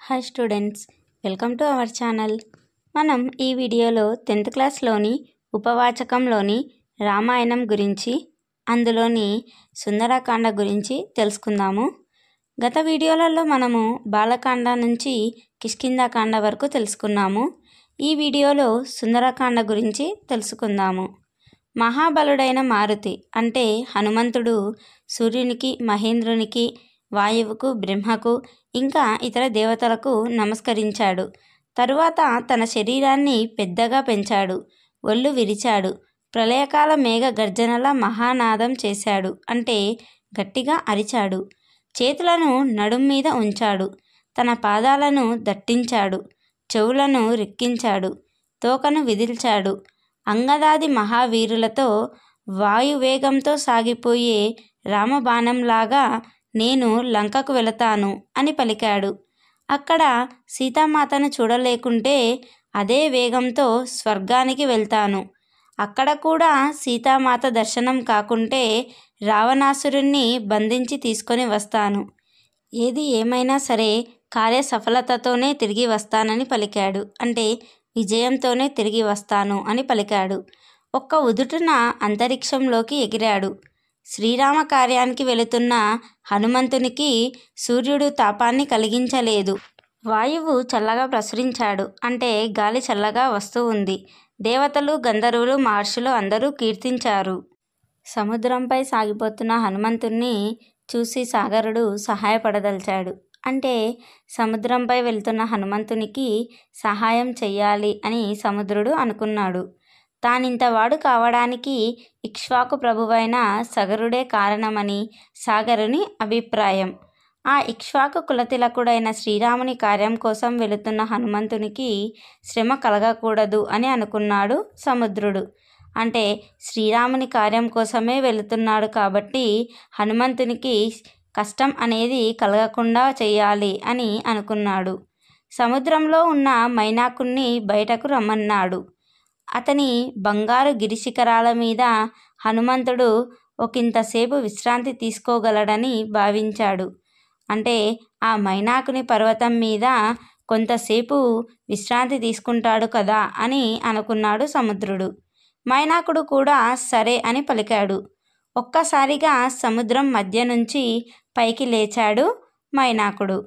Hi students, welcome to our channel. మనం ఈ వీడియోలో 10th క్లాస్లోని ఉపవాచకంలోని రామాయణం గురించి, అందులోని సుందరకాండ గురించి తెలుసుకుందాము. గత వీడియోలలో మనము బాలకాండ నుంచి కిష్కింధకాండ వరకు తెలుసుకున్నాము. ఈ వీడియోలో సుందరకాండ గురించి తెలుసుకుందాము. మహాబలుడైన మారుతి అంటే హనుమంతుడు సూర్యునికి, మహేంద్రునికి, వాయువుకు, బ్రహ్మకు ఇంకా ఇతర దేవతలకు నమస్కరించాడు. తరువాత తన శరీరాన్ని పెద్దగా పెంచాడు, ఒళ్ళు విరిచాడు, ప్రళయకాల మేఘ గర్జనల మహానాదం చేశాడు, అంటే గట్టిగా అరిచాడు. చేతులను నడుం మీద ఉంచాడు, తన పాదాలను దట్టించాడు, చెవులను రెక్కించాడు, తోకను విదిల్చాడు. అంగదాది మహావీరులతో వాయువేగంతో సాగిపోయే రామబాణంలాగా నేను లంకకు వెళతాను అని పలికాడు. అక్కడ సీతామాతను చూడలేకుంటే అదే వేగంతో స్వర్గానికి వెళ్తాను. అక్కడ కూడా సీతామాత దర్శనం కాకుంటే రావణాసురుణ్ణి బంధించి తీసుకొని వస్తాను. ఏది ఏమైనా సరే కార్యసఫలతతోనే తిరిగి వస్తానని పలికాడు. అంటే విజయంతోనే తిరిగి వస్తాను అని పలికాడు. ఒక్క ఉదుటున అంతరిక్షంలోకి ఎగిరాడు. శ్రీరామ కార్యానికి వెళుతున్న హనుమంతునికి సూర్యుడు తాపాన్ని కలిగించలేదు. వాయువు చల్లగా ప్రసరించాడు, అంటే గాలి చల్లగా వస్తూ ఉంది. దేవతలు, గంధర్వులు, మహర్షులు అందరూ కీర్తించారు. సముద్రంపై సాగిపోతున్న హనుమంతుణ్ణి చూసి సాగరుడు సహాయపడదలిచాడు. అంటే సముద్రంపై వెళ్తున్న హనుమంతునికి సహాయం చెయ్యాలి అని సముద్రుడు అనుకున్నాడు. తానింతవాడు కావడానికి ఇక్ష్వాకు ప్రభువైన సగరుడే కారణమని సాగరుని అభిప్రాయం. ఆ ఇక్ష్వాకు కులతిలకుడైన శ్రీరాముని కార్యం కోసం వెళుతున్న హనుమంతునికి శ్రమ కలగకూడదు అని అనుకున్నాడు సముద్రుడు. అంటే శ్రీరాముని కార్యం కోసమే వెళుతున్నాడు కాబట్టి హనుమంతునికి కష్టం అనేది కలగకుండా చేయాలి అని అనుకున్నాడు. సముద్రంలో ఉన్న మైనాకుణ్ణి బయటకు రమ్మన్నాడు. అతని బంగారు గిరిశిఖరాల మీద హనుమంతుడు ఒకంతసేపు విశ్రాంతి తీసుకోగలడని భావించాడు. అంటే ఆ మైనాకుని పర్వతం మీద కొంతసేపు విశ్రాంతి తీసుకుంటాడు కదా అని అనుకున్నాడు సముద్రుడు. మైనాకుడు కూడా సరే అని పలికాడు. ఒక్కసారిగా సముద్రం మధ్య నుంచి పైకి లేచాడు మైనాకుడు.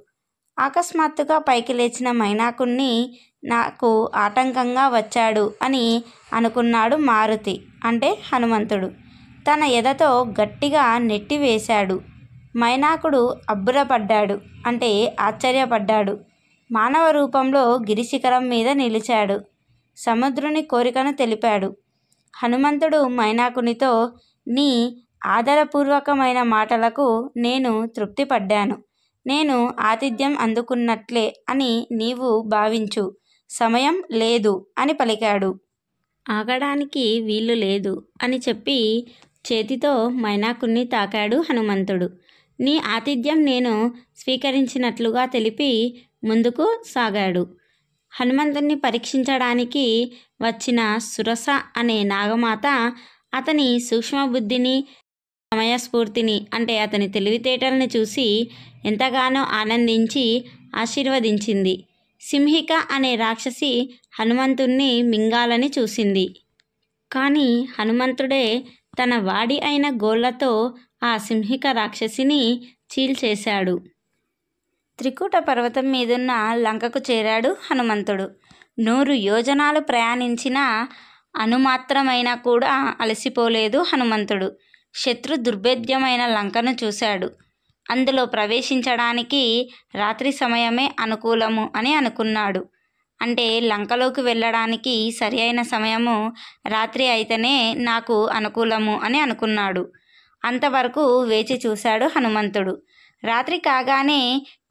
అకస్మాత్తుగా పైకి లేచిన మైనాకుణ్ణి నాకు ఆటంకంగా వచ్చాడు అని అనుకున్నాడు మారుతి అంటే హనుమంతుడు. తన ఎదతో గట్టిగా నెట్టివేశాడు. మైనాకుడు అబ్బురపడ్డాడు, అంటే ఆశ్చర్యపడ్డాడు. మానవ రూపంలో గిరిశిఖరం మీద నిలిచాడు. సముద్రుని కోరికను తెలిపాడు. హనుమంతుడు మైనాకునితో, నీ ఆదరపూర్వకమైన మాటలకు నేను తృప్తి పడ్డాను. నేను ఆతిథ్యం అందుకున్నట్లే అని నీవు భావించు. సమయం లేదు అని పలికాడు. ఆగడానికి వీలు లేదు అని చెప్పి చేతితో మైనాకుణ్ణి తాకాడు హనుమంతుడు. నీ ఆతిథ్యం నేను స్వీకరించినట్లుగా తెలిపి ముందుకు సాగాడు. హనుమంతుణ్ణి పరీక్షించడానికి వచ్చిన సురస అనే నాగమాత అతని సూక్ష్మబుద్ధిని, సమయస్ఫూర్తిని, అంటే అతని తెలివితేటల్ని చూసి ఎంతగానో ఆనందించి ఆశీర్వదించింది. సింహిక అనే రాక్షసి హనుమంతుణ్ణి మింగాలని చూసింది. కానీ హనుమంతుడే తన వాడి అయిన గోళ్లతో ఆ సింహిక రాక్షసిని చీల్చేశాడు. త్రికూట పర్వతం మీదున్న లంకకు చేరాడు హనుమంతుడు. 100 యోజనాలు ప్రయాణించినా అణుమాత్రమైనా కూడా అలసిపోలేదు హనుమంతుడు. శత్రు దుర్భేద్యమైన లంకను చూశాడు. అందులో ప్రవేశించడానికి రాత్రి సమయమే అనుకూలము అని అనుకున్నాడు. అంటే లంకలోకి వెళ్ళడానికి సరి అయిన సమయము రాత్రి అయితేనే నాకు అనుకూలము అని అనుకున్నాడు. అంతవరకు వేచి చూశాడు హనుమంతుడు. రాత్రి కాగానే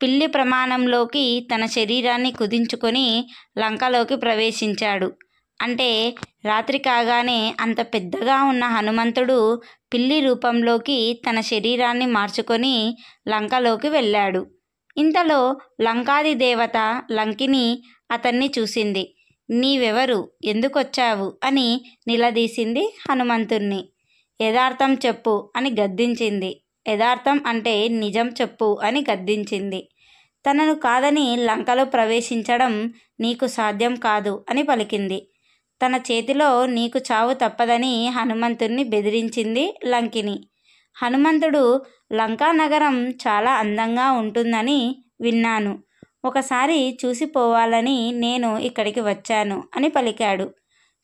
పిల్లి ప్రమాణంలోకి తన శరీరాన్ని కుదించుకొని లంకలోకి ప్రవేశించాడు. అంటే రాత్రి కాగానే అంత పెద్దగా ఉన్న హనుమంతుడు పిల్లి రూపంలోకి తన శరీరాన్ని మార్చుకొని లంకలోకి వెళ్ళాడు. ఇంతలో లంకాది దేవత లంకిని అతన్ని చూసింది. నీవెవరు, ఎందుకొచ్చావు అని నిలదీసింది హనుమంతుణ్ణి. యథార్థం చెప్పు అని గద్దించింది. యథార్థం అంటే నిజం చెప్పు అని గద్దించింది. తనను కాదని లంకలో ప్రవేశించడం నీకు సాధ్యం కాదు అని పలికింది. తన చేతిలో నీకు చావు తప్పదని హనుమంతుణ్ణి బెదిరించింది లంకిని. హనుమంతుడు లంకా నగరం చాలా అందంగా ఉంటుందని విన్నాను. ఒకసారి చూసిపోవాలని నేను ఇక్కడికి వచ్చాను అని పలికాడు.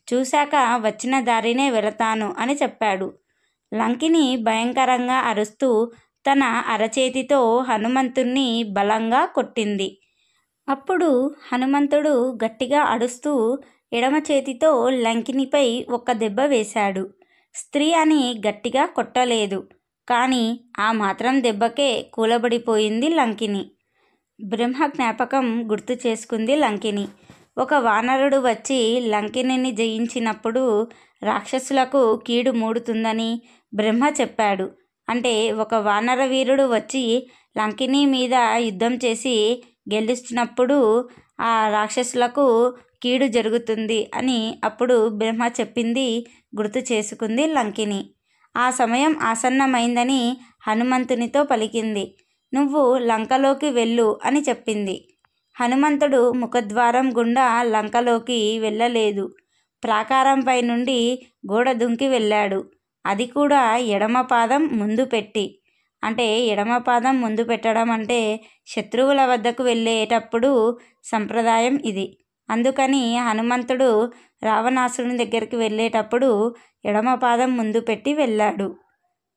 చూశాక వచ్చిన దారినే వెళతాను అని చెప్పాడు. లంకిని భయంకరంగా అరుస్తూ తన అరచేతితో హనుమంతుణ్ణి బలంగా కొట్టింది. అప్పుడు హనుమంతుడు గట్టిగా అడుస్తూ ఎడమ చేతితో లంకినిపై ఒక్క దెబ్బ వేశాడు. స్త్రీ అని గట్టిగా కొట్టలేదు, కానీ ఆ మాత్రం దెబ్బకే కూలబడిపోయింది లంకిని. బ్రహ్మ జ్ఞాపకం గుర్తు చేసుకుంది లంకిని. ఒక వానరుడు వచ్చి లంకిని జయించినప్పుడు రాక్షసులకు కీడు మూడుతుందని బ్రహ్మ చెప్పాడు. అంటే ఒక వానర వీరుడు వచ్చి లంకిని మీద యుద్ధం చేసి గెలిచినప్పుడు ఆ రాక్షసులకు కీడు జరుగుతుంది అని అప్పుడు బ్రహ్మ చెప్పింది గుర్తు చేసుకుంది లంకిని. ఆ సమయం ఆసన్నమైందని హనుమంతునితో పలికింది. నువ్వు లంకలోకి వెళ్ళు అని చెప్పింది. హనుమంతుడు ముఖద్వారం గుండా లంకలోకి వెళ్ళలేదు. ప్రాకారంపై నుండి గోడ దుంకి వెళ్ళాడు. అది కూడా ఎడమ పాదం ముందు పెట్టి. అంటే ఎడమ పాదం ముందు పెట్టడం అంటే శత్రువుల వద్దకు వెళ్ళేటప్పుడు సంప్రదాయం ఇది. అందుకని హనుమంతుడు రావణాసురుని దగ్గరికి వెళ్ళేటప్పుడు ఎడమ పాదం ముందు పెట్టి వెళ్ళాడు.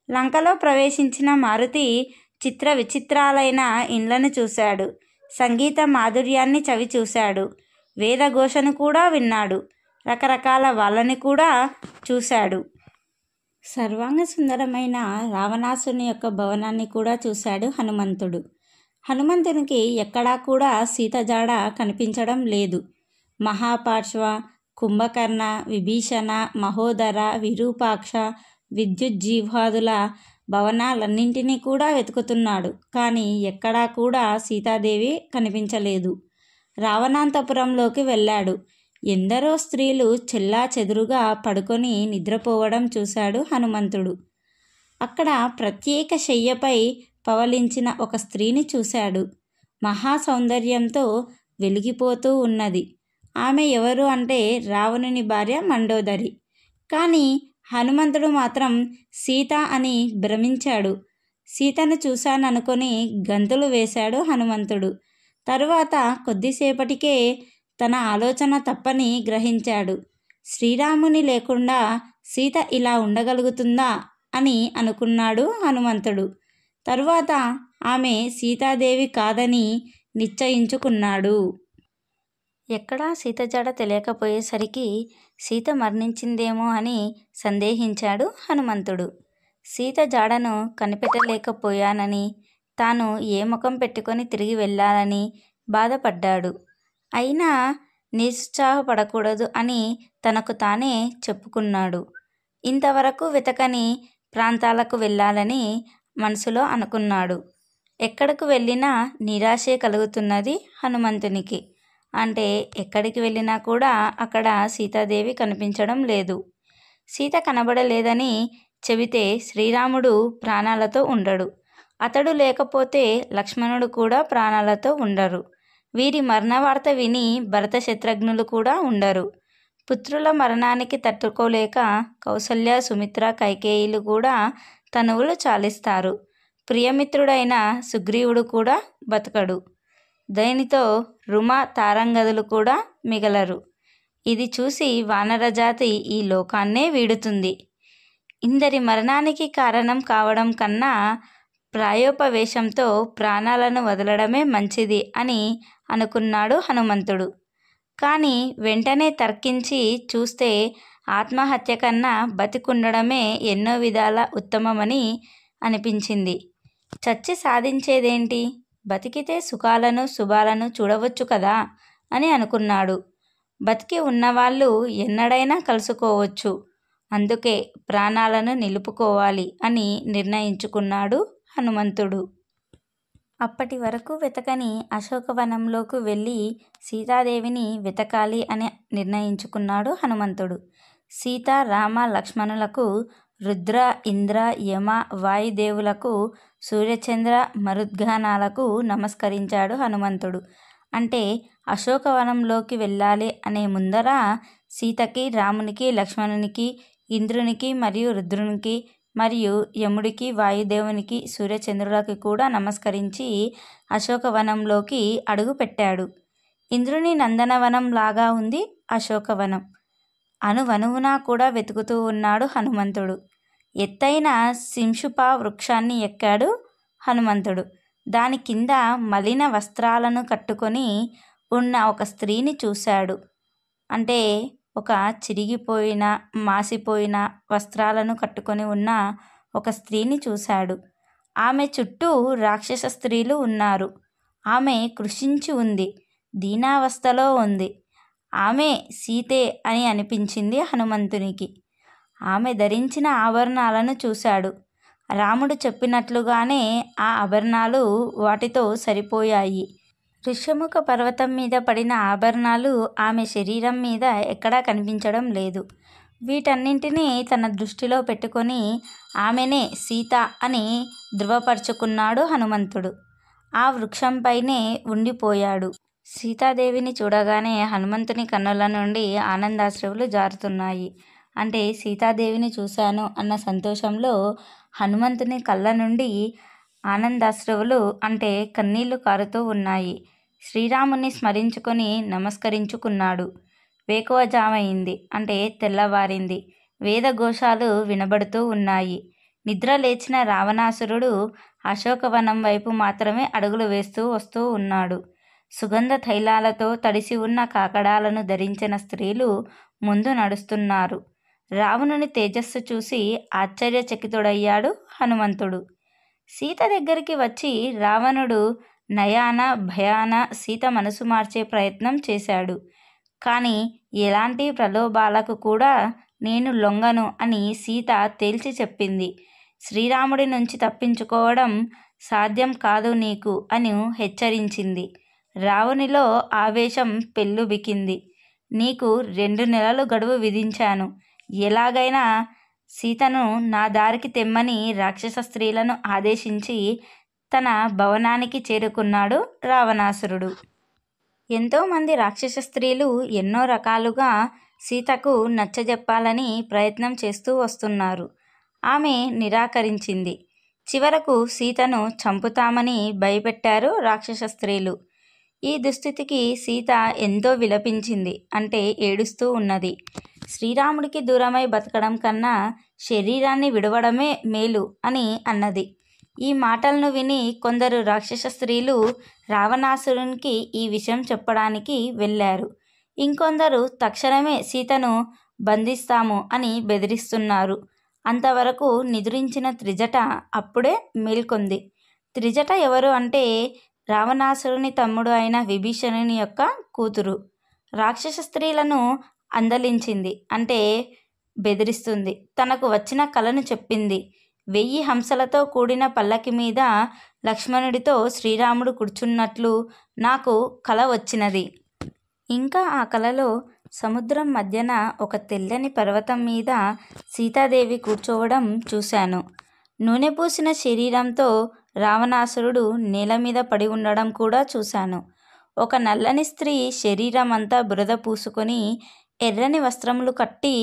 లంకలో ప్రవేశించిన మారుతి చిత్ర విచిత్రాలైన ఇండ్లను చూశాడు. సంగీత మాధుర్యాన్ని చవి చూశాడు. వేదఘోషను కూడా విన్నాడు. రకరకాల వాళ్ళని కూడా చూశాడు. సర్వాంగ సుందరమైన రావణాసుని యొక్క భవనాన్ని కూడా చూశాడు హనుమంతుడు. హనుమంతునికి ఎక్కడా కూడా సీత జాడ కనిపించడం లేదు. మహాపార్శ్వ, కుంభకర్ణ, విభీషణ, మహోదర, విరూపాక్ష, విద్యుజ్జీవాదుల భవనాలన్నింటినీ కూడా వెతుకుతున్నాడు. కానీ ఎక్కడా కూడా సీతాదేవి కనిపించలేదు. రావణాంతపురంలోకి వెళ్ళాడు. ఎందరో స్త్రీలు చెల్లా చెదురుగా పడుకొని నిద్రపోవడం చూశాడు హనుమంతుడు. అక్కడ ప్రత్యేక శయ్యపై పవలించిన ఒక స్త్రీని చూశాడు. మహా సౌందర్యంతో వెలిగిపోతూ ఉన్నది. ఆమె ఎవరు అంటే రావణుని భార్య మండోదరి. కానీ హనుమంతుడు మాత్రం సీత అని భ్రమించాడు. సీతను చూశాననుకొని గంతులు వేశాడు హనుమంతుడు. తరువాత కొద్దిసేపటికే తన ఆలోచన తప్పని గ్రహించాడు. శ్రీరాముని లేకుండా సీత ఇలా ఉండగలుగుతుందా అని అనుకున్నాడు హనుమంతుడు. తరువాత ఆమె సీతాదేవి కాదని నిశ్చయించుకున్నాడు. ఎక్కడా సీత జాడ తెలియకపోయేసరికి సీత మరణించిందేమో అని సందేహించాడు హనుమంతుడు. సీత జాడను కనిపెట్టలేకపోయానని, తాను ఏ ముఖం పెట్టుకొని తిరిగి వెళ్ళాలని బాధపడ్డాడు. అయినా నిరుత్సాహపడకూడదు అని తనకు తానే చెప్పుకున్నాడు. ఇంతవరకు వెతకని ప్రాంతాలకు వెళ్ళాలని మనసులో అనుకున్నాడు. ఎక్కడకు వెళ్ళినా నిరాశే కలుగుతున్నది హనుమంతునికి. అంటే ఎక్కడికి వెళ్ళినా కూడా అక్కడ సీతాదేవి కనిపించడం లేదు. సీత కనబడలేదని చెబితే శ్రీరాముడు ప్రాణాలతో ఉండడు. అతడు లేకపోతే లక్ష్మణుడు కూడా ప్రాణాలతో ఉండరు. వీరి మరణవార్త విని భరత శత్రుఘ్నులు కూడా ఉండరు. పుత్రుల మరణానికి తట్టుకోలేక కౌసల్య, సుమిత్ర, కైకేయిలు కూడా తనువులు చాలిస్తారు. ప్రియమిత్రుడైన సుగ్రీవుడు కూడా బతకడు. దీనితో రుమ, తారంగదులు కూడా మిగలరు. ఇది చూసి వానరజాతి ఈ లోకాన్నే వీడుతుంది. ఇందరి మరణానికి కారణం కావడం కన్నా ప్రాయోపవేశంతో ప్రాణాలను వదలడమే మంచిది అని అనుకున్నాడు హనుమంతుడు. కానీ వెంటనే తర్కించి చూస్తే ఆత్మహత్య కన్నా బతికుండడమే ఎన్నో విధాల ఉత్తమమని అనిపించింది. చచ్చి సాధించేదేంటి? బతికితే సుఖాలను శుభాలను చూడవచ్చు కదా అని అనుకున్నాడు. బతికి ఉన్నవాళ్ళు ఎన్నడైనా కలుసుకోవచ్చు. అందుకే ప్రాణాలను నిలుపుకోవాలి అని నిర్ణయించుకున్నాడు హనుమంతుడు. అప్పటి వరకు వెతకని అశోకవనంలోకి వెళ్ళి సీతాదేవిని వెతకాలి అని నిర్ణయించుకున్నాడు హనుమంతుడు. సీత, రామ, లక్ష్మణులకు రుద్ర, ఇంద్ర, యమ, వాయుదేవులకు, సూర్యచంద్ర మరుద్గణాలకు నమస్కరించాడు హనుమంతుడు. అంటే అశోకవనంలోకి వెళ్ళాలి అనే ముందర సీతకి, రామునికి, లక్ష్మణునికి, ఇంద్రునికి మరియు రుద్రునికి మరియు యముడికి, వాయుదేవునికి, సూర్యచంద్రులకి కూడా నమస్కరించి అశోకవనంలోకి అడుగు పెట్టాడు. ఇంద్రుని నందనవనం లాగా ఉంది అశోకవనం. అణువణువునా కూడా వెతుకుతూ ఉన్నాడు హనుమంతుడు. ఎత్తైన శింషుప వృక్షాన్ని ఎక్కాడు హనుమంతుడు. దాని కింద మలిన వస్త్రాలను కట్టుకొని ఉన్న ఒక స్త్రీని చూశాడు. అంటే ఒక చిరిగిపోయిన, మాసిపోయిన వస్త్రాలను కట్టుకొని ఉన్న ఒక స్త్రీని చూశాడు. ఆమె చుట్టూ రాక్షస స్త్రీలు ఉన్నారు. ఆమె కృషించి ఉంది, దీనావస్థలో ఉంది. ఆమె సీతే అని అనిపించింది హనుమంతునికి. ఆమె ధరించిన ఆభరణాలను చూశాడు. రాముడు చెప్పినట్లుగానే ఆ ఆభరణాలు వాటితో సరిపోయాయి. ఋష్యముఖ పర్వతం మీద పడిన ఆభరణాలు ఆమె శరీరం మీద ఎక్కడా కనిపించడం లేదు. వీటన్నింటినీ తన దృష్టిలో పెట్టుకొని ఆమెనే సీత అని ధృవపరుచుకున్నాడు హనుమంతుడు. ఆ వృక్షంపైనే ఉండిపోయాడు. సీతాదేవిని చూడగానే హనుమంతుని కన్నుల నుండి ఆనందాశ్రువులు జారుతున్నాయి. అంటే సీతాదేవిని చూశాను అన్న సంతోషంలో హనుమంతుని కళ్ళ నుండి ఆనందాశ్రువులు అంటే కన్నీళ్లు కారుతూ ఉన్నాయి. శ్రీరాముని స్మరించుకొని నమస్కరించుకున్నాడు. వేకువజామైంది, అంటే తెల్లవారింది. వేదఘోషాలు వినబడుతూ ఉన్నాయి. నిద్ర లేచిన రావణాసురుడు అశోకవనం వైపు మాత్రమే అడుగులు వేస్తూ వస్తూ ఉన్నాడు. సుగంధ తైలాలతో తడిసి ఉన్న కాకడాలను ధరించిన స్త్రీలు ముందు నడుస్తున్నారు. రావణుని తేజస్సు చూసి ఆశ్చర్యచకితుడయ్యాడు హనుమంతుడు. సీత దగ్గరికి వచ్చి రావణుడు నయాన భయాన సీత మనసు మార్చే ప్రయత్నం చేశాడు. కానీ ఎలాంటి ప్రలోభాలకు కూడా నేను లొంగను అని సీత తేల్చి చెప్పింది. శ్రీరాముడి నుంచి తప్పించుకోవడం సాధ్యం కాదు నీకు అని హెచ్చరించింది. రావణునిలో ఆవేశం పెల్లుబికింది. నీకు 2 నెలలు గడువు విధించాను. ఎలాగైనా సీతను నా దారికి తెమ్మని రాక్షస స్త్రీలను ఆదేశించి తన భవనానికి చేరుకున్నాడు రావణాసురుడు. ఎంతోమంది రాక్షస స్త్రీలు ఎన్నో రకాలుగా సీతకు నచ్చజెప్పాలని ప్రయత్నం చేస్తూ వస్తున్నారు. ఆమె నిరాకరించింది. చివరకు సీతను చంపుతామని భయపెట్టారు రాక్షస స్త్రీలు. ఈ దుస్థితికి సీత ఎంతో విలపించింది, అంటే ఏడుస్తూ ఉన్నది. శ్రీరాముడికి దూరమై బతకడం కన్నా శరీరాన్ని విడవడమే మేలు అని అన్నది. ఈ మాటలను విని కొందరు రాక్షస స్త్రీలు రావణాసురునికి ఈ విషయం చెప్పడానికి వెళ్ళారు. ఇంకొందరు తక్షణమే సీతను బంధిస్తాము అని బెదిరిస్తున్నారు. అంతవరకు నిద్రించిన త్రిజట అప్పుడే మేల్కొంది. త్రిజట ఎవరు అంటే రావణాసురుని తమ్ముడు అయిన విభీషణుని యొక్క కూతురు. రాక్షస స్త్రీలను అందలించింది, అంటే బెదిరిస్తుంది. తనకు వచ్చిన కలను చెప్పింది. 1000 హంసలతో కూడిన పల్లకి మీద లక్ష్మణుడితో శ్రీరాముడు కూర్చున్నట్లు నాకు కల వచ్చినది. ఇంకా ఆ కలలో సముద్రం మధ్యన ఒక తెల్లని పర్వతం మీద సీతాదేవి కూర్చోవడం చూశాను. నూనె పూసిన శరీరంతో రావణాసురుడు నేల మీద పడి ఉండడం కూడా చూశాను. ఒక నల్లని స్త్రీ శరీరం అంతా బురద పూసుకొని ఎర్రని వస్త్రములు కట్టి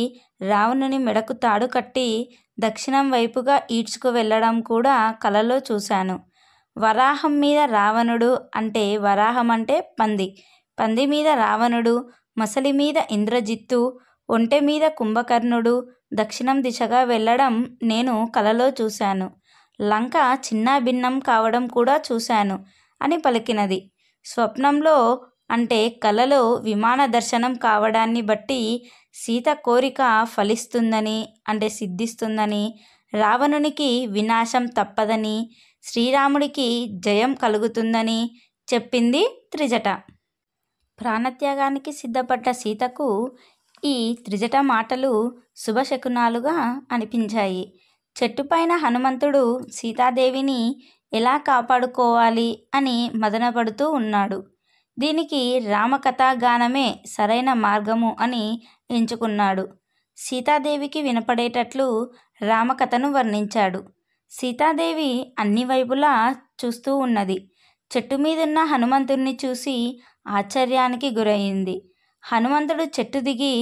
రావణుని మెడకు తాడు కట్టి దక్షిణం వైపుగా ఈడ్చుకు వెళ్ళడం కూడా కలలో చూశాను. వరాహం మీద రావణుడు, అంటే వరాహం అంటే పంది, పంది మీద రావణుడు, మసలి మీద ఇంద్రజిత్తు, ఒంటె మీద కుంభకర్ణుడు దక్షిణం దిశగా వెళ్ళడం నేను కలలో చూశాను. లంక చిన్నాభిన్నం కావడం కూడా చూశాను అని పలికినది. స్వప్నంలో అంటే కలలో విమాన దర్శనం కావడాన్ని బట్టి సీత కోరిక ఫలిస్తుందని, అంటే సిద్ధిస్తుందని, రావణునికి వినాశం తప్పదని, శ్రీరాముడికి జయం కలుగుతుందని చెప్పింది త్రిజట. ప్రాణత్యాగానికి సిద్ధపడ్డ సీతకు ఈ త్రిజట మాటలు శుభశకునాలుగా అనిపించాయి. చెట్టుపైన హనుమంతుడు సీతాదేవిని ఎలా కాపాడుకోవాలి అని మదనపడుతూ ఉన్నాడు. దీనికి రామకథాగానమే సరైన మార్గము అని ఎంచుకున్నాడు. సీతాదేవికి వినపడేటట్లు రామకథను వర్ణించాడు. సీతాదేవి అన్ని వైపులా చూస్తూ ఉన్నది. చెట్టు మీదున్న హనుమంతుణ్ణి చూసి ఆశ్చర్యానికి గురయింది. హనుమంతుడు చెట్టు దిగి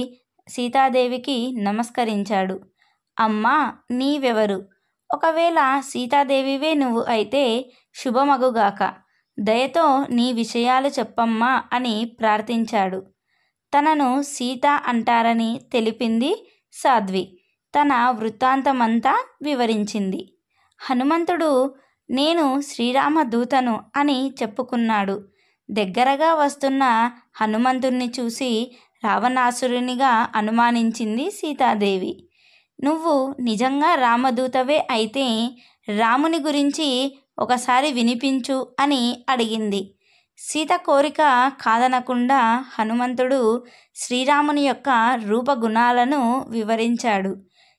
సీతాదేవికి నమస్కరించాడు. అమ్మా, నీవెవరు? ఒకవేళ సీతాదేవివే నువ్వు అయితే శుభమగుగాక. దయతో నీ విషయాలు చెప్పమ్మా అని ప్రార్థించాడు. తనను సీత అంటారని తెలిపింది సాధ్వి. తన వృత్తాంతమంతా వివరించింది. హనుమంతుడు నేను శ్రీరామ దూతను అని చెప్పుకున్నాడు. దగ్గరగా వస్తున్న హనుమంతుణ్ణి చూసి రావణాసురునిగా అనుమానించింది సీతాదేవి. నువ్వు నిజంగా రామదూతవే అయితే రాముని గురించి ఒకసారి వినిపించు అని అడిగింది. సీత కోరిక కాదనకుండా హనుమంతుడు శ్రీరాముని యొక్క రూపగుణాలను వివరించాడు.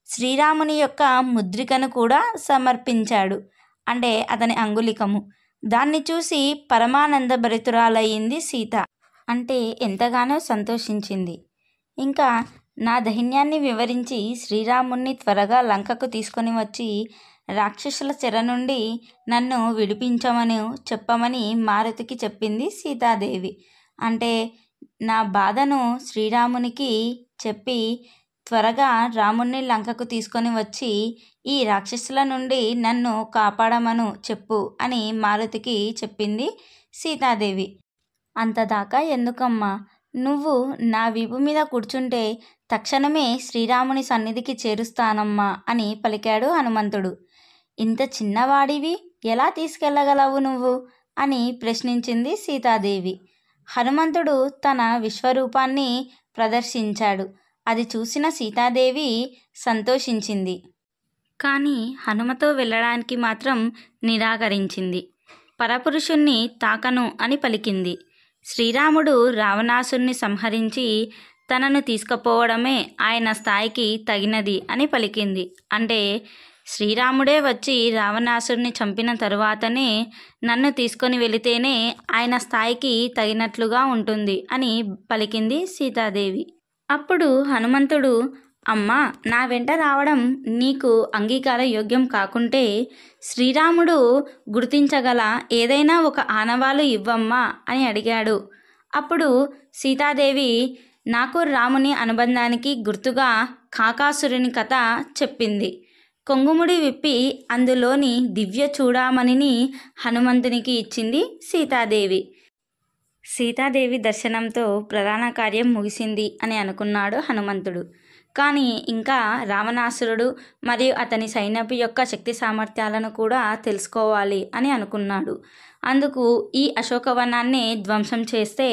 శ్రీరాముని యొక్క ముద్రికను కూడా సమర్పించాడు, అంటే అతని అంగుళికము. దాన్ని చూసి పరమానందభరితురాలయ్యింది సీత. అంటే ఎంతగానో సంతోషించింది. ఇంకా నా దైన్యాన్ని వివరించి శ్రీరాముణ్ణి త్వరగా లంకకు తీసుకొని వచ్చి రాక్షసుల చెర నుండి నన్ను విడిపించమని చెప్పమని మారుతికి చెప్పింది సీతాదేవి. అంటే నా బాధను శ్రీరామునికి చెప్పి త్వరగా రాముణ్ణి లంకకు తీసుకొని వచ్చి ఈ రాక్షసుల నుండి నన్ను కాపాడమను చెప్పు అని మారుతికి చెప్పింది సీతాదేవి. అంతదాకా ఎందుకమ్మా, నువ్వు నా వీపు మీద కూర్చుంటే తక్షణమే శ్రీరాముని సన్నిధికి చేరుస్తానమ్మా అని పలికాడు హనుమంతుడు. ఇంత చిన్నవాడివి ఎలా తీసుకెళ్ళగలవు నువ్వు అని ప్రశ్నించింది సీతాదేవి. హనుమంతుడు తన విశ్వరూపాన్ని ప్రదర్శించాడు. అది చూసిన సీతాదేవి సంతోషించింది. కానీ హనుమతో వెళ్ళడానికి మాత్రం నిరాకరించింది. పరపురుషుణ్ణి తాకను అని పలికింది. శ్రీరాముడు రావణాసురుని సంహరించి తనను తీసుకుపోవడమే ఆయన స్థాయికి తగినది అని పలికింది. అంటే శ్రీరాముడే వచ్చి రావణాసురుని చంపిన తరువాతనే నన్ను తీసుకొని వెళితేనే ఆయన స్థాయికి తగినట్లుగా ఉంటుంది అని పలికింది సీతాదేవి. అప్పుడు హనుమంతుడు, అమ్మా, నా వెంట రావడం నీకు అంగీకార యోగ్యం కాకుంటే శ్రీరాముడు గుర్తించగల ఏదైనా ఒక ఆనవాలు ఇవ్వమ్మా అని అడిగాడు. అప్పుడు సీతాదేవి నాకు రాముని అనుబంధానికి గుర్తుగా కాకాసురుని కథ చెప్పింది. కొంగుముడి విప్పి అందులోని దివ్య చూడామణిని హనుమంతునికి ఇచ్చింది సీతాదేవి. సీతాదేవి దర్శనంతో ప్రధాన కార్యం ముగిసింది అని అనుకున్నాడు హనుమంతుడు. కానీ ఇంకా రావణాసురుడు మరియు అతని సైన్యపు యొక్క శక్తి సామర్థ్యాలను కూడా తెలుసుకోవాలి అని అనుకున్నాడు. అందుకు ఈ అశోకవనాన్ని ధ్వంసం చేస్తే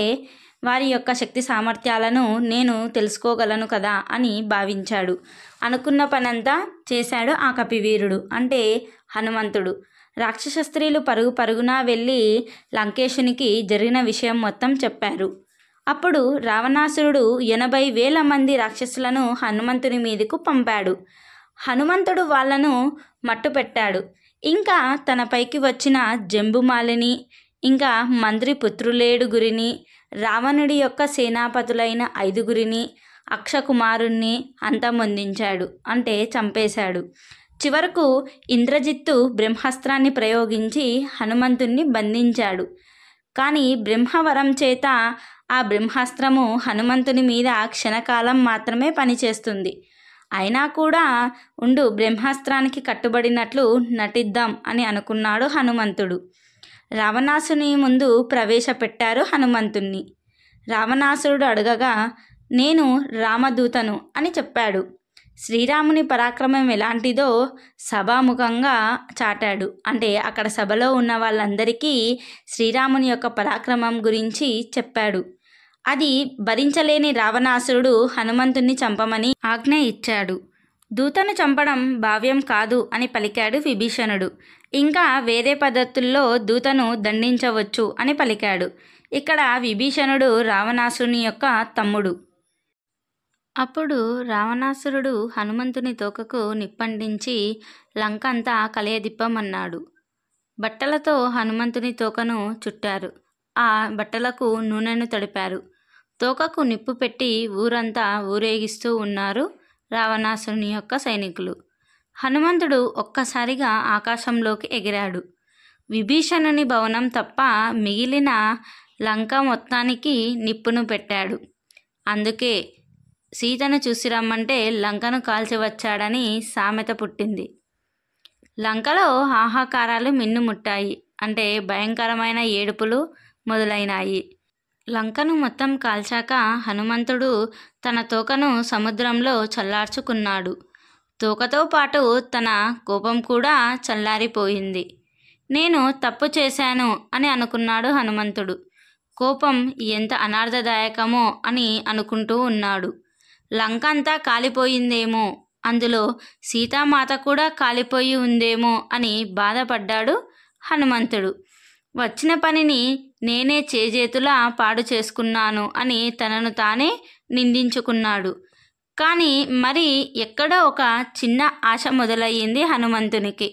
వారి యొక్క శక్తి సామర్థ్యాలను నేను తెలుసుకోగలను కదా అని భావించాడు. అనుకున్న పనంతా చేశాడు ఆ కపివీరుడు, అంటే హనుమంతుడు. రాక్షస స్త్రీలు పరుగు పరుగున వెళ్ళి లంకేశునికి జరిగిన విషయం మొత్తం చెప్పారు. అప్పుడు రావణాసురుడు 80,000 మంది రాక్షసులను హనుమంతుని మీదకు పంపాడు. హనుమంతుడు వాళ్లను మట్టుపెట్టాడు. ఇంకా తనపైకి వచ్చిన జంబుమాలిని, ఇంకా మంత్రి పుత్రులేడుగురిని, రావణుడి యొక్క సేనాపతులైన 5గురిని, అక్షకుమారుణ్ణి అంతమొందించాడు, అంటే చంపేశాడు. చివరకు ఇంద్రజిత్తు బ్రహ్మాస్త్రాన్ని ప్రయోగించి హనుమంతుణ్ణి బంధించాడు. కానీ బ్రహ్మవరం చేత ఆ బ్రహ్మాస్త్రము హనుమంతుని మీద క్షణకాలం మాత్రమే పనిచేస్తుంది. అయినా కూడా ఉండు, బ్రహ్మాస్త్రానికి కట్టుబడినట్లు నటిద్దాం అని అనుకున్నాడు హనుమంతుడు. రావణాసుని ముందు ప్రవేశపెట్టారు హనుమంతుణ్ణి. రావణాసురుడు అడగగా నేను రామదూతను అని చెప్పాడు. శ్రీరాముని పరాక్రమం ఎలాంటిదో సభాముఖంగా చాటాడు. అంటే అక్కడ సభలో ఉన్న వాళ్ళందరికీ శ్రీరాముని యొక్క పరాక్రమం గురించి చెప్పాడు. అది భరించలేని రావణాసురుడు హనుమంతుణ్ణి చంపమని ఆజ్ఞ ఇచ్చాడు. దూతను చంపడం భావ్యం కాదు అని పలికాడు విభీషణుడు. ఇంకా వేరే పద్ధతుల్లో దూతను దండించవచ్చు అని పలికాడు. ఇక్కడ విభీషణుడు రావణాసురుని యొక్క తమ్ముడు. అప్పుడు రావణాసురుడు హనుమంతుని తోకకు నిప్పంటించి లంకంతా కలయదిప్పమన్నాడు. బట్టలతో హనుమంతుని తోకను చుట్టారు. ఆ బట్టలకు నూనెను తడిపారు. తోకకు నిప్పు పెట్టి ఊరంతా ఊరేగిస్తూ ఉన్నారు రావణాసురుని యొక్క సైనికులు. హనుమంతుడు ఒక్కసారిగా ఆకాశంలోకి ఎగిరాడు. విభీషణుని భవనం తప్ప మిగిలిన లంక మొత్తానికి నిప్పును పెట్టాడు. అందుకే సీతను చూసి రమ్మంటే లంకను కాల్చి వచ్చాడని సామెత పుట్టింది. లంకలో హాహాకారాలు మిన్నుముట్టాయి. అంటే భయంకరమైన ఏడుపులు మొదలైనాయి. లంకను మొత్తం కాల్చాక హనుమంతుడు తన తోకను సముద్రంలో చల్లార్చుకున్నాడు. తోకతో పాటు తన కోపం కూడా చల్లారిపోయింది. నేను తప్పు చేశాను అని అనుకున్నాడు హనుమంతుడు. కోపం ఎంత అనార్థదాయకమో అని అనుకుంటూ ఉన్నాడు. లంక అంతా కాలిపోయిందేమో, అందులో సీతామాత కూడా కాలిపోయి ఉందేమో అని బాధపడ్డాడు హనుమంతుడు. వచ్చిన పనిని నేనే చేజేతులా పాడు చేసుకున్నాను అని తనను తానే నిందించుకున్నాడు. కానీ మరి ఎక్కడో ఒక చిన్న ఆశ మొదలయ్యింది హనుమంతునికి.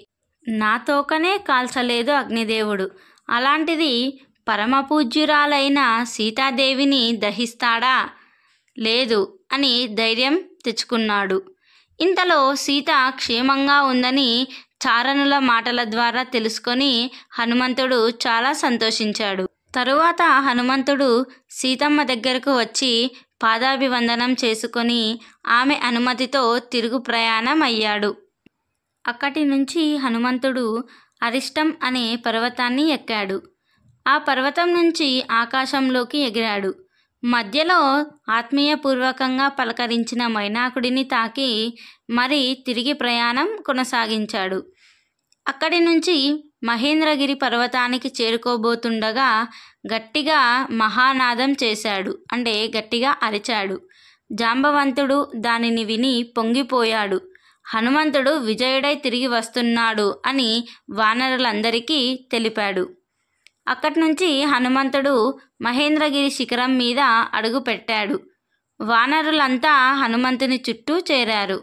నా తోకనే కాల్చలేదు అగ్నిదేవుడు, అలాంటిది పరమపూజ్యురాలైన సీతాదేవిని దహిస్తాడా? లేదు అని ధైర్యం తెచ్చుకున్నాడు. ఇంతలో సీత క్షేమంగా ఉందని చారణుల మాటల ద్వారా తెలుసుకొని హనుమంతుడు చాలా సంతోషించాడు. తరువాత హనుమంతుడు సీతమ్మ దగ్గరకు వచ్చి పాదాభివందనం చేసుకొని ఆమె అనుమతితో తిరుగు ప్రయాణం అయ్యాడు. అక్కడి నుంచి హనుమంతుడు అరిష్టం అనే పర్వతాన్ని ఎక్కాడు. ఆ పర్వతం నుంచి ఆకాశంలోకి ఎగిరాడు. మధ్యలో ఆత్మీయపూర్వకంగా పలకరించిన మైనాకుడిని తాకి మరి తిరిగి ప్రయాణం కొనసాగించాడు. అక్కడి నుంచి మహేంద్రగిరి పర్వతానికి చేరుకోబోతుండగా గట్టిగా మహానాదం చేశాడు. అంటే గట్టిగా అరిచాడు. జాంబవంతుడు దానిని విని పొంగిపోయాడు. హనుమంతుడు విజయుడై తిరిగి వస్తున్నాడు అని వానరులందరికీ తెలిపాడు. అక్కడి నుంచి హనుమంతుడు మహేంద్రగిరి శిఖరం మీద అడుగు పెట్టాడు. వానరులంతా హనుమంతుని చుట్టూ చేరారు.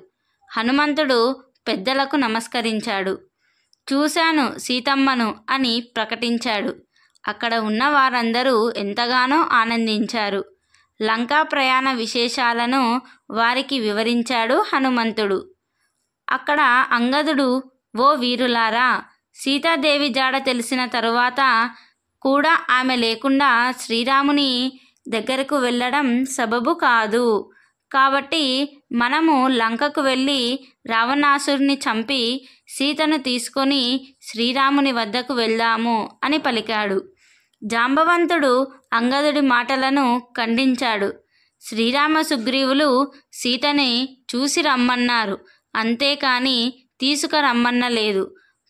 హనుమంతుడు పెద్దలకు నమస్కరించాడు. చూశాను సీతమ్మను అని ప్రకటించాడు. అక్కడ ఉన్న వారందరూ ఎంతగానో ఆనందించారు. లంకా ప్రయాణ విశేషాలను వారికి వివరించాడు హనుమంతుడు. అక్కడ అంగదుడు, ఓ వీరులారా, సీతాదేవి జాడ తెలిసిన తరువాత కూడా ఆమె లేకుండా శ్రీరాముని దగ్గరకు వెళ్ళడం సబబు కాదు. కాబట్టి మనము లంకకు వెళ్ళి రావణాసురుని చంపి సీతను తీసుకొని శ్రీరాముని వద్దకు వెళ్దాము అని పలికాడు. జాంబవంతుడు అంగదుడి మాటలను ఖండించాడు. శ్రీరామ సుగ్రీవులు సీతని చూసి రమ్మన్నారు, అంతేకాని తీసుకురమ్మనలేదు.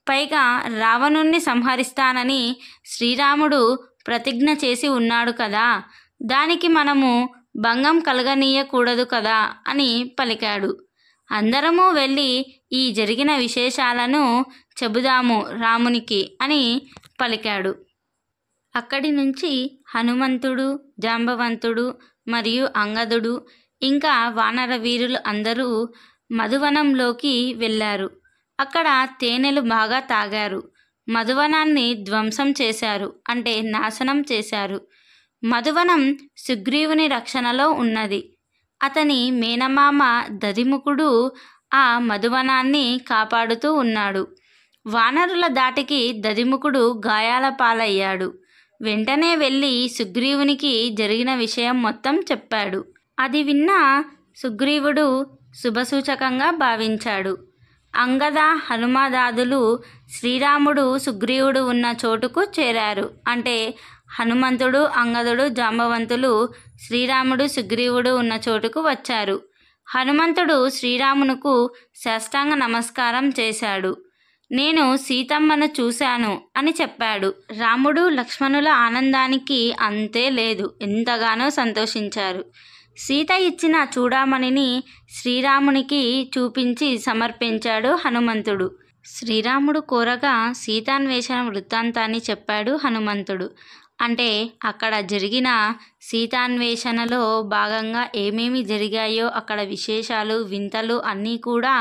పైగా రావణుణ్ణి సంహరిస్తానని శ్రీరాముడు ప్రతిజ్ఞ చేసి ఉన్నాడు కదా, దానికి మనము భంగం కలగనీయకూడదు కదా అని పలికాడు. అందరము వెళ్ళి ఈ జరిగిన విశేషాలను చెబుదాము రామునికి అని పలికాడు. అక్కడి నుంచి హనుమంతుడు, జాంబవంతుడు మరియు అంగదుడు ఇంకా వానర వీరులు అందరూ మధువనంలోకి వెళ్ళారు. అక్కడ తేనెలు బాగా తాగారు. మధువనాన్ని ధ్వంసం చేశారు, అంటే నాశనం చేశారు. మధువనం సుగ్రీవుని రక్షణలో ఉన్నది. అతని మేనమామ దధిముఖుడు ఆ మధువనాన్ని కాపాడుతూ ఉన్నాడు. వానరుల దాటికి దధిముఖుడు గాయాల పాలయ్యాడు. వెంటనే వెళ్ళి సుగ్రీవునికి జరిగిన విషయం మొత్తం చెప్పాడు. అది విన్న సుగ్రీవుడు శుభసూచకంగా భావించాడు. అంగద, హనుమదాదులు శ్రీరాముడు సుగ్రీవుడు ఉన్న చోటుకు చేరారు. అంటే హనుమంతుడు, అంగదుడు, జాంబవంతులు శ్రీరాముడు, సుగ్రీవుడు ఉన్న చోటుకు వచ్చారు. హనుమంతుడు శ్రీరామునకు సాష్టాంగ నమస్కారం చేశాడు. నేను సీతమ్మను చూశాను అని చెప్పాడు. రాముడు, లక్ష్మణుల ఆనందానికి అంతే లేదు. ఎంతగానో సంతోషించారు. సీత ఇచ్చిన చూడామణిని శ్రీరామునికి చూపించి సమర్పించాడు హనుమంతుడు. శ్రీరాముడు కోరగా సీతాన్వేషణ వృత్తాంతాన్ని చెప్పాడు హనుమంతుడు. అంటే అక్కడ జరిగిన సీతాన్వేషణలో భాగంగా ఏమేమి జరిగాయో అక్కడ విశేషాలు, వింతలు అన్నీ కూడా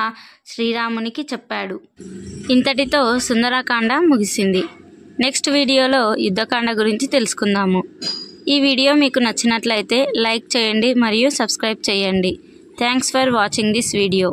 శ్రీరామునికి చెప్పాడు. ఇంతటితో సుందరకాండ ముగిసింది. నెక్స్ట్ వీడియోలో యుద్ధకాండ గురించి తెలుసుకుందాము. ఈ వీడియో మీకు నచ్చినట్లయితే లైక్ చేయండి మరియు సబ్స్క్రైబ్ చేయండి. Thanks for watching this video.